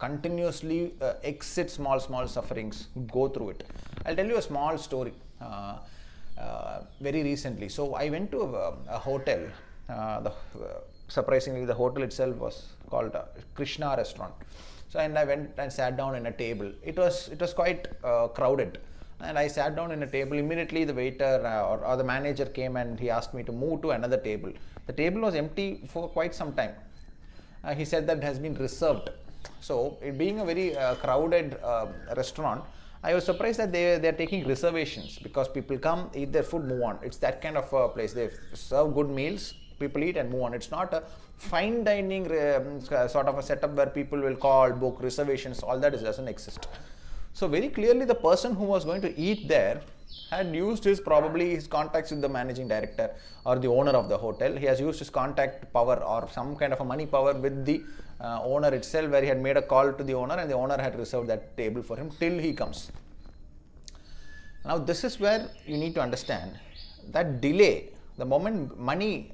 continuously exit small sufferings, go through it. I'll tell you a small story. Very recently, so I went to a hotel. Surprisingly, the hotel itself was called Krishna Restaurant. So, and I went and sat down in a table. It was quite crowded, and I sat down in a table. Immediately, the waiter or the manager came and he asked me to move to another table. The table was empty for quite some time. He said that it has been reserved. So, it being a very crowded restaurant, I was surprised that they are taking reservations, because people come, eat their food, move on. It's that kind of a place. They serve good meals, people eat and move on. It's not a fine dining sort of a setup where people will call, book, reservations. All that doesn't exist. So very clearly, the person who was going to eat there had used probably his contacts with the managing director or the owner of the hotel. He has used his contact power or some kind of a money power with the owner itself, where he had made a call to the owner and the owner had reserved that table for him till he comes. Now this is where you need to understand that delay, the moment money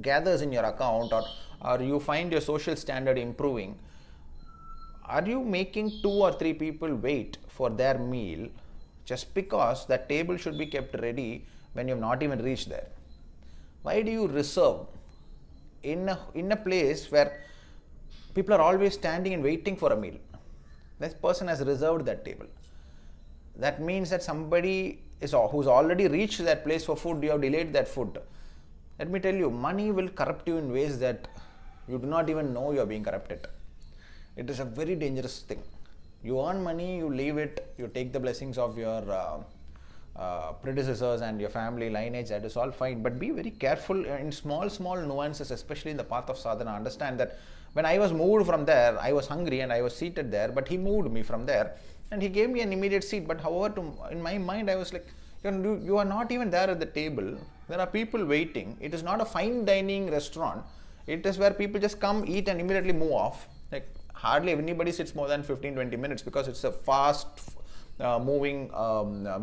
gathers in your account, or you find your social standard improving, are you making 2 or 3 people wait for their meal just because that table should be kept ready when you have not even reached there? Why do you reserve in a place where people are always standing and waiting for a meal? This person has reserved that table. That means that somebody who's already reached that place for food, you have delayed that food. Let me tell you, money will corrupt you in ways that you do not even know you are being corrupted. It is a very dangerous thing. You earn money, you leave it, you take the blessings of your predecessors and your family lineage, that is all fine. But be very careful in small nuances, especially in the path of sadhana. Understand that when I was moved from there, I was hungry and I was seated there, but he moved me from there and he gave me an immediate seat. But however, in my mind, I was like, you are not even there at the table. There are people waiting. It is not a fine dining restaurant. It is where people just come, eat and immediately move off. Like hardly anybody sits more than 15-20 minutes, because it's a fast moving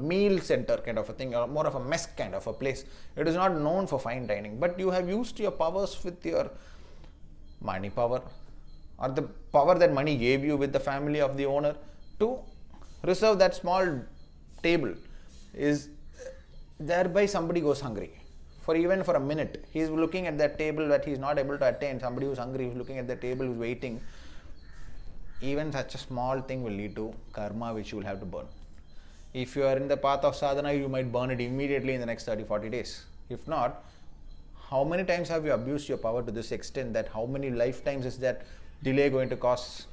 meal center kind of a thing, or more of a mess kind of a place. It is not known for fine dining, but you have used your powers with your money power, or the power that money gave you with the family of the owner, to reserve that small table. Is thereby somebody goes hungry for even for a minute. He is looking at that table that he is not able to attain. Somebody who is hungry is looking at the table, who is waiting. Even such a small thing will lead to karma, which you will have to burn. If you are in the path of sadhana, you might burn it immediately in the next 30-40 days. If not, how many times have you abused your power to this extent that how many lifetimes is that delay going to cause?